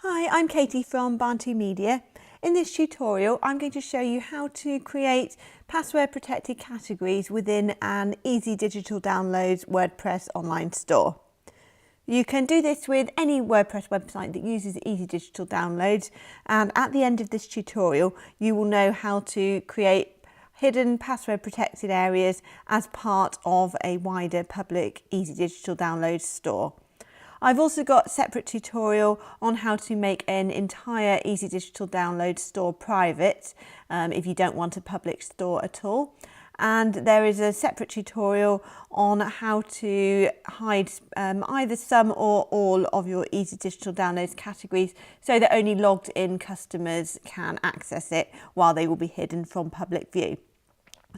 Hi, I'm Katie from Barn2 Media. In this tutorial, I'm going to show you how to create password protected categories within an Easy Digital Downloads WordPress online store. You can do this with any WordPress website that uses Easy Digital Downloads, and at the end of this tutorial, you will know how to create hidden password protected areas as part of a wider public Easy Digital Downloads store. I've also got a separate tutorial on how to make an entire Easy Digital Download store private if you don't want a public store at all. And there is a separate tutorial on how to hide either some or all of your Easy Digital Downloads categories so that only logged in customers can access it while they will be hidden from public view.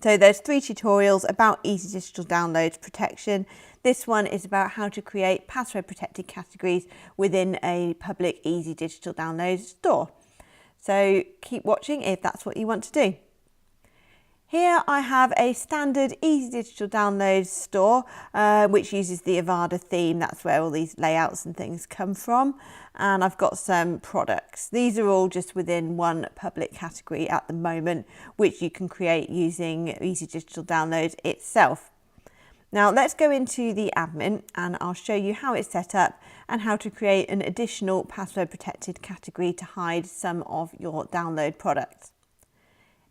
So there's 3 tutorials about Easy Digital Downloads protection. This one is about how to create password protected categories within a public Easy Digital Downloads store. So keep watching if that's what you want to do. Here I have a standard Easy Digital Downloads store which uses the Avada theme. That's where all these layouts and things come from. And I've got some products. These are all just within one public category at the moment, which you can create using Easy Digital Downloads itself. Now let's go into the admin and I'll show you how it's set up and how to create an additional password protected category to hide some of your download products.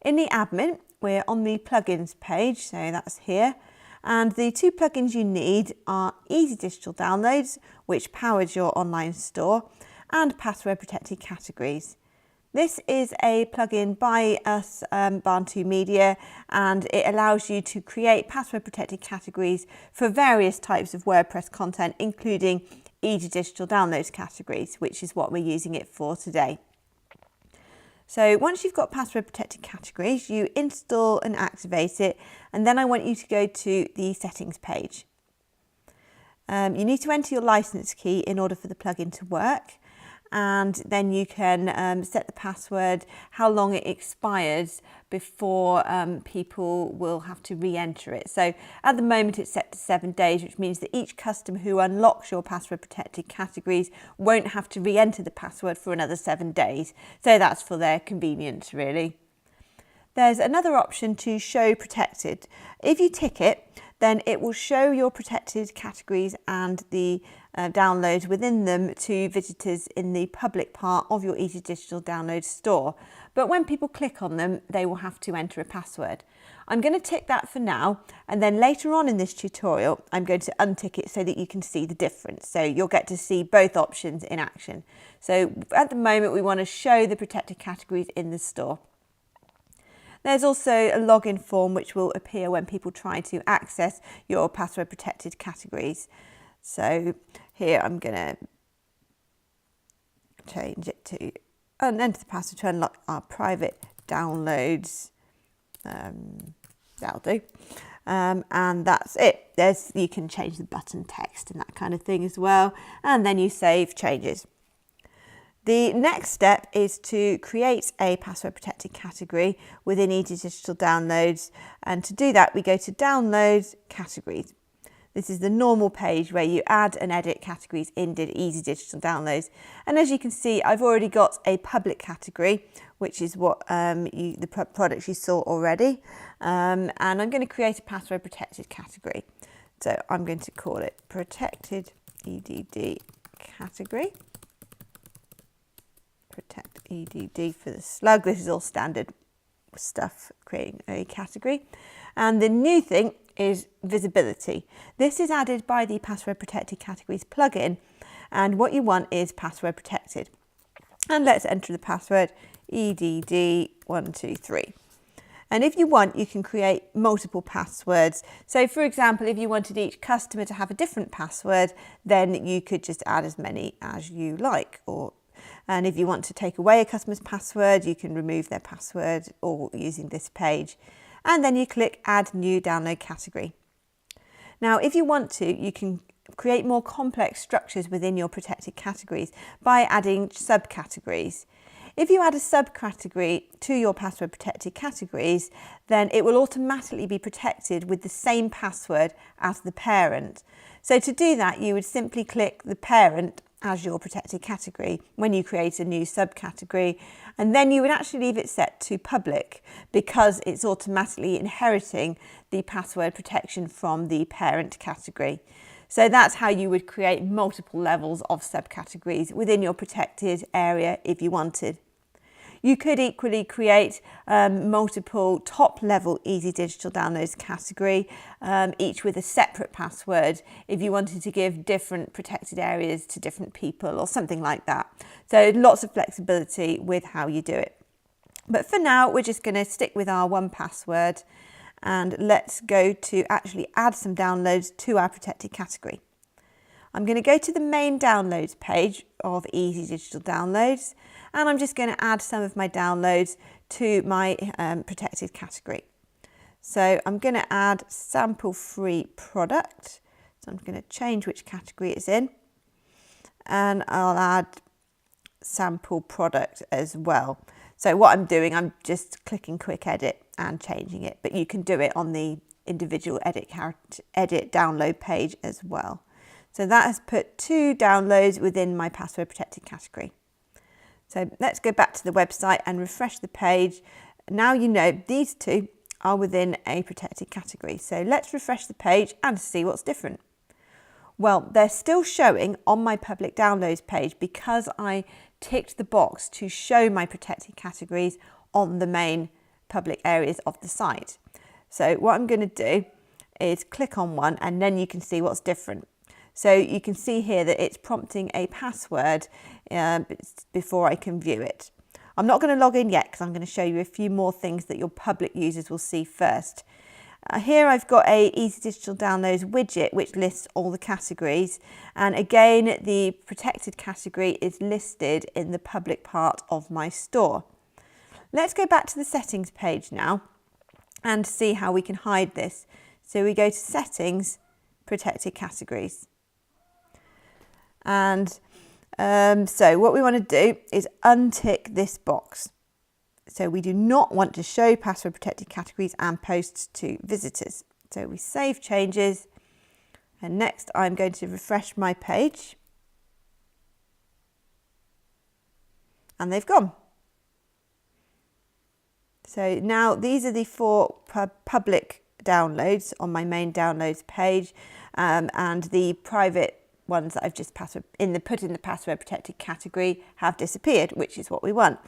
In the admin, we're on the plugins page, so that's here. And the 2 plugins you need are Easy Digital Downloads, which powers your online store, and password protected categories. This is a plugin by us, Barn2 Media, and it allows you to create password protected categories for various types of WordPress content, including Easy Digital Downloads categories, which is what we're using it for today. So once you've got password protected categories, you install and activate it, and then I want you to go to the settings page. You need to enter your license key in order for the plugin to work, and then you can set the password, how long it expires before people will have to re-enter it. So at the moment it's set to 7 days, which means that each customer who unlocks your password protected categories won't have to re-enter the password for another 7 days. So that's for their convenience, really. There's another option to show protected. If you tick it, then it will show your protected categories and the downloads within them to visitors in the public part of your Easy Digital Downloads store. But when people click on them, they will have to enter a password. I'm going to tick that for now, and then later on in this tutorial, I'm going to untick it so that you can see the difference. So you'll get to see both options in action. So at the moment, we want to show the protected categories in the store. There's also a login form which will appear when people try to access your password protected categories. So here I'm going to change it to enter the password to unlock our private downloads. That'll do. And that's it. You can change the button text and that kind of thing as well. And then you save changes. The next step is to create a password protected category within Easy Digital Downloads, and to do that we go to Downloads, Categories. This is the normal page where you add and edit categories in Easy Digital Downloads, and as you can see I've already got a public category, which is what the products you saw already, and I'm going to create a password protected category. So I'm going to call it Protected EDD Category. Protect EDD for the slug. This is all standard stuff, creating a category. And the new thing is visibility. This is added by the Password Protected Categories plugin, and what you want is password protected. And let's enter the password EDD123. And if you want, you can create multiple passwords. So for example, if you wanted each customer to have a different password, then you could just add as many as you like. And if you want to take away a customer's password, you can remove their password or using this page. And then you click Add New Download Category. Now, if you want to, you can create more complex structures within your protected categories by adding subcategories. If you add a subcategory to your password protected categories, then it will automatically be protected with the same password as the parent. So to do that, you would simply click the parent as your protected category when you create a new subcategory, and then you would actually leave it set to public because it's automatically inheriting the password protection from the parent category. So that's how you would create multiple levels of subcategories within your protected area if you wanted. You could equally create multiple top-level Easy Digital Downloads category, each with a separate password if you wanted to give different protected areas to different people or something like that. So lots of flexibility with how you do it. But for now, we're just going to stick with our 1Password, and let's go to actually add some downloads to our protected category. I'm going to go to the main downloads page of Easy Digital Downloads, and I'm just going to add some of my downloads to my protected category. So I'm going to add sample free product. So I'm going to change which category it's in, and I'll add sample product as well. So what I'm doing, I'm just clicking quick edit and changing it, but you can do it on the individual edit download page as well. So that has put 2 downloads within my password protected category. So let's go back to the website and refresh the page. Now you know these 2 are within a protected category. So let's refresh the page and see what's different. Well, they're still showing on my public downloads page because I ticked the box to show my protected categories on the main public areas of the site. So what I'm going to do is click on one, and then you can see what's different. So you can see here that it's prompting a password before I can view it. I'm not going to log in yet because I'm going to show you a few more things that your public users will see first. Here I've got a Easy Digital Downloads widget which lists all the categories, and again the protected category is listed in the public part of my store. Let's go back to the settings page now and see how we can hide this. So we go to Settings, Protected Categories. And so what we want to do is untick this box. So we do not want to show password protected categories and posts to visitors. So we save changes, and next I'm going to refresh my page, and they've gone. So now these are the 4 public downloads on my main downloads page, and the private ones that I've just put in the password protected category have disappeared, which is what we want.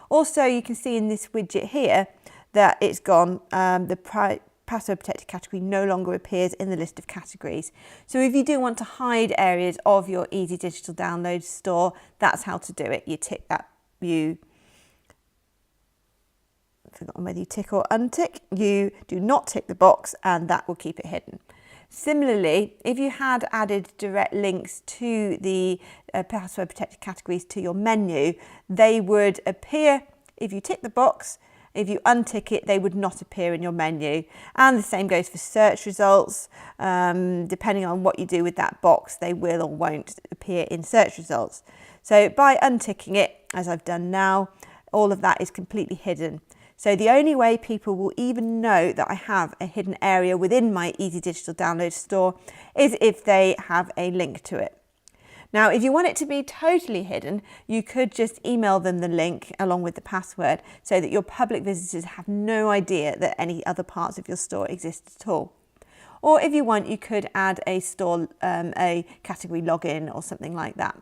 Also, you can see in this widget here that it's gone. The password protected category no longer appears in the list of categories. So if you do want to hide areas of your Easy Digital Downloads store, that's how to do it. You tick that. Forgotten whether you tick or untick. You do not tick the box, and that will keep it hidden. Similarly, if you had added direct links to the password protected categories to your menu, they would appear if you tick the box. If you untick it, they would not appear in your menu. And the same goes for search results. Depending on what you do with that box, they will or won't appear in search results. So by unticking it, as I've done now, all of that is completely hidden. So the only way people will even know that I have a hidden area within my Easy Digital Downloads store is if they have a link to it. Now, if you want it to be totally hidden, you could just email them the link along with the password so that your public visitors have no idea that any other parts of your store exist at all. Or if you want, you could add a category login or something like that.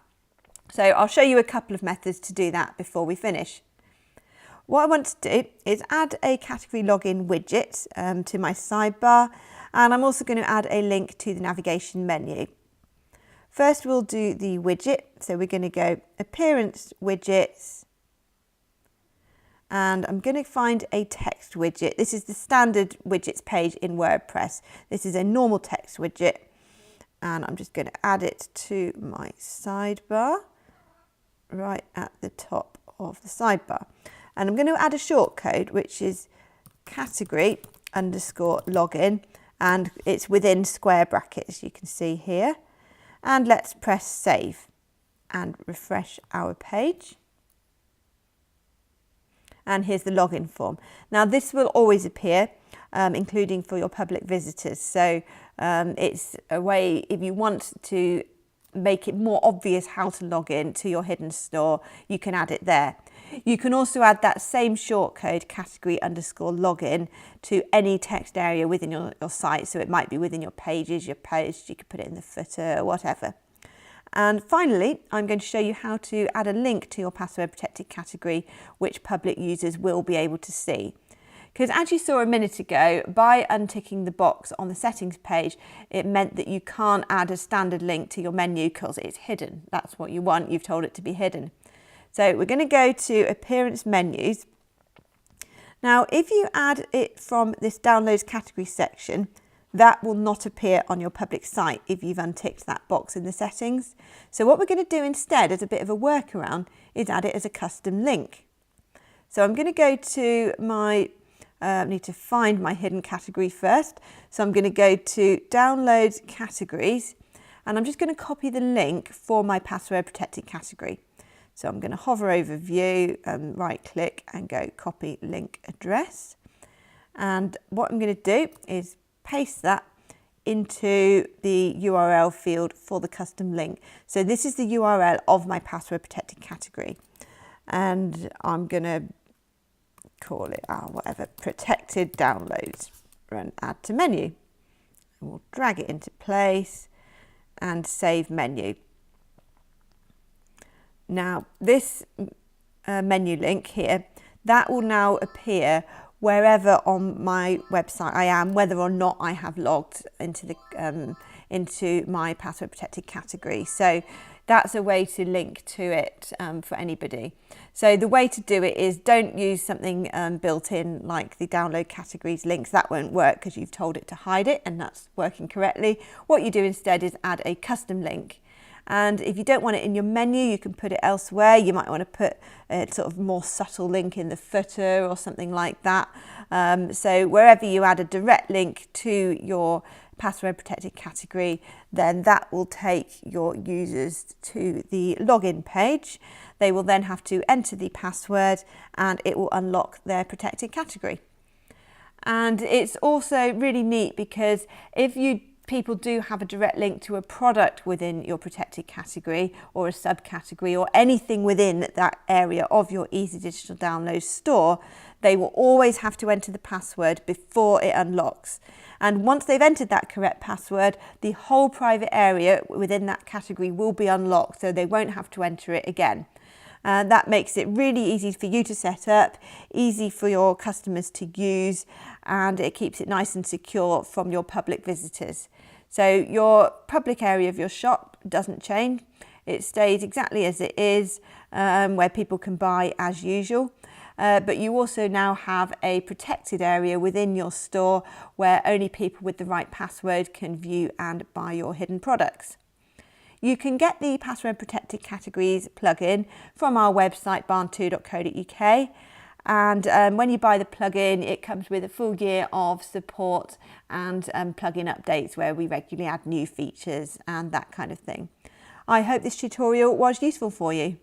So I'll show you a couple of methods to do that before we finish. What I want to do is add a category login widget to my sidebar, and I'm also going to add a link to the navigation menu. First we'll do the widget, so we're going to go Appearance Widgets, and I'm going to find a text widget. This is the standard widgets page in WordPress. This is a normal text widget, and I'm just going to add it to my sidebar, right at the top of the sidebar. And I'm going to add a shortcode, which is category_login, and it's within square brackets, you can see here. And let's press save and refresh our page. And here's the login form. Now this will always appear, including for your public visitors. So it's a way, if you want to make it more obvious how to log in to your hidden store, you can add it there. You can also add that same shortcode category_login to any text area within your site. So it might be within your pages, your posts, you could put it in the footer, whatever. And finally, I'm going to show you how to add a link to your password protected category, which public users will be able to see. Because as you saw a minute ago, by unticking the box on the settings page, it meant that you can't add a standard link to your menu because it's hidden. That's what you want. You've told it to be hidden. So we're going to go to Appearance Menus. Now, if you add it from this Downloads category section, that will not appear on your public site if you've unticked that box in the settings. So what we're going to do instead, as a bit of a workaround, is add it as a custom link. So I'm going to go to my, I need to find my hidden category first. So I'm going to go to Downloads Categories, and I'm just going to copy the link for my password protected category. So I'm going to hover over View and right click and go Copy Link Address. And what I'm going to do is paste that into the URL field for the custom link. So this is the URL of my password protected category. And I'm going to call it, whatever, protected downloads, and add to menu. And we'll drag it into place and save menu. Now this menu link here, that will now appear wherever on my website I am, whether or not I have logged into my password protected category. So that's a way to link to it for anybody. So the way to do it is, don't use something built in like the download categories links. That won't work because you've told it to hide it, and that's working correctly. What you do instead is add a custom link. And if you don't want it in your menu, you can put it elsewhere. You might want to put a sort of more subtle link in the footer or something like that. So wherever you add a direct link to your password protected category, then that will take your users to the login page. They will then have to enter the password and it will unlock their protected category. And it's also really neat because if people do have a direct link to a product within your protected category or a subcategory or anything within that area of your Easy Digital Downloads store, they will always have to enter the password before it unlocks. And once they've entered that correct password, the whole private area within that category will be unlocked, so they won't have to enter it again. That makes it really easy for you to set up, easy for your customers to use, and it keeps it nice and secure from your public visitors. So your public area of your shop doesn't change. It stays exactly as it is, where people can buy as usual. But you also now have a protected area within your store where only people with the right password can view and buy your hidden products. You can get the Password Protected Categories plugin from our website barn2.co.uk, and when you buy the plugin, it comes with a full year of support and plugin updates where we regularly add new features and that kind of thing. I hope this tutorial was useful for you.